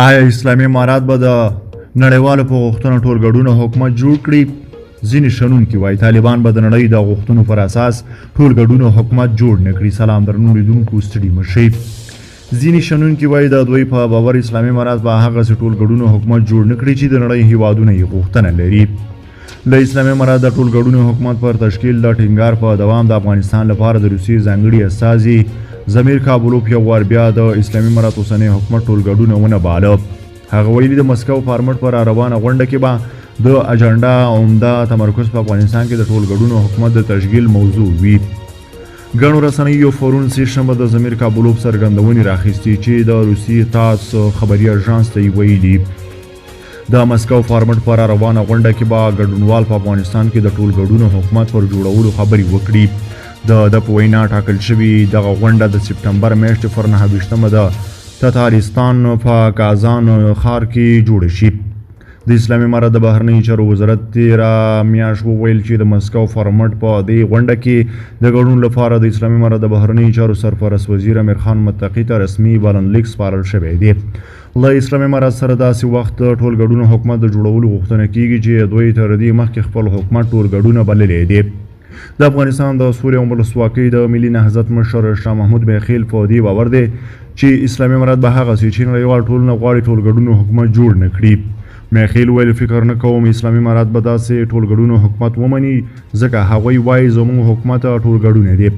آیا اسلامي امارت به د نړیوالو په غوښتنو ټولګډون حکومت جوړ کړي؟ ځینې شنونکي وایي طالبان به د نړۍ د غوښتنو پر اساس ټولګډون حکومت جوړ نه کړي. سلام درنو لیدونکو، ستړي مه شئ. ځینې شنونکي وایي د دوی په باور اسلامي امارت به هغسې ټولګډون حکومت جوړ نه کړي چې د نړۍ هیوادونه یې غوښتنه لري. د اسلامي امارت د ټولګډون حکومت پر تشکیل د ټینګار په دوام د افغانستان لپاره د روسیې ځانګړي استازي ضمیر کابلوف یو وار بیا د اسلامي امارت اوسنی حکومت ټولګډون ونه باله. هغه ویلي د مسکو فارمټ پر روانه غونډه کې به د اجنډا عمده تمرکز په افغانستان کې د ټولګډون حکومت د تشکیل موضوع وي. ګڼو رسنیو فورون سه‌شنبه د ضمیر کابلوف څرګندونې راخیستې چې د روسیې تاس خبري اژانس ته یې ویلي د مسکو فارمټ پر روانه غونډه کې به ګډونوال په افغانستان کې د ټولګډون حکومت پر جوړولو خبرې وکړي. د په وینا ټاکل شوې دغه غونډه د سپټمبر میاشتې پر 9 د تتارستان په کازان ښار کې جوړه شي. د اسلامي امارت د بهرنیو چارو وزارت تېره میاشت وویل چې د مسکو فارمټ په دې غونډه کې د ګډون لپاره د اسلامي امارت د بهرنیو چارو سرپرست وزیر امیر خان متقي ته رسمي بلنلیک سپارل شوی دی. له اسلامي امارت سره داسې وخت ټولګډون حکومت د جوړولو غوښتنه کیږي چې دوی تر دې مخکې خپل حکومت ټولګډونه بللی دی. د افغانستان د سولې او ولسواکۍ د ملي نهضت مشر شاه محمود میخیل په دې باور دی چې اسلامي امارت به هغسې چې نړیوال ټولنه غواړي ټولګډون حکومت جوړ نه کړي. میخیل ویل فکر نه کوم اسلامي امارت به داسې ټولګډون حکومت ومني ځکه هغوی وایي زموږ حکومت ټولګډون دی.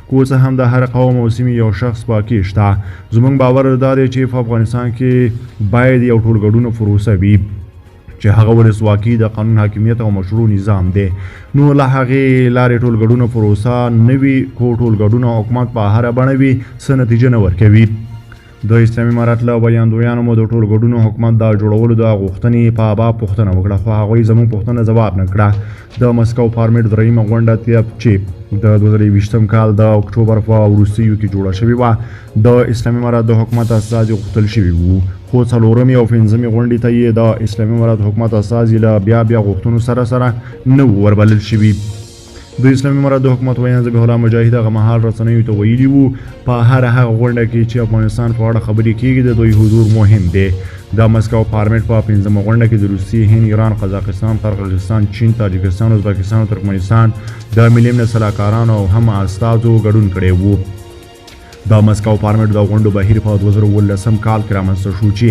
که اوس هم د هر قوم او سیمې یو شخص پکې شته. زموږ باور دا دی چې په افغانستان کې باید یو ټولګډون پروسه وي چې هغه ولسواکي د قانون حاکمیت او مشروع نظام دی. نو له هغې لارې ټولګډون پروسه نه وي خو ټولګډون حکومت په هره بڼه وي څه نتیجه نه ورکوي. د اسلامي امارت له ویاندویانو مو د ټولګډون حکومت د جوړولو د غوښتنې په باب پوښتنه وکړه خو هغوی زموږ پوښتنه ځواب نه کړه. د مسکو فارمټ درېیمه غونډه چې د 2020 کال د اکتوبر په وروستیو کې جوړه شوې وه د اسلامي امارت د حکومت استازي غوښتل شوي وو خو څلورمې او پنځمې غونډې ته یې د اسلامي امارت حکومت استازي له بیا غوښتنو سره نه وو وربلل شوي. د اسلامي امارت د حکومت ویاند ذبیح الله مجاهد هغه مهال رسنیو ته ویلي وو په هر هغه غونډه کې چې افغانستان په اړه خبرې کیږي د دوی حضور مهم دی. د مسکو فارمټ په 5مه غونډه کې د روسیې، هند، ایران، قزاقستان، قرغیزستان، چین، تاجکستان، ازبکستان او ترکمنستان د ملي امنیت سلاکارانو او هم استازو ګډون کړی وو. د مسکو فارمټ د غونډو بهیر په 2013 کال کې رامنځته شو چې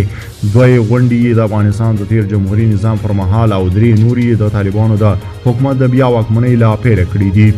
دوی غونډې د افغانستان د تیر جمهوریت نظام پر مهال او درې نورې د طالبانو د حکومت د بیا واکمنۍ له پیل کړې دي.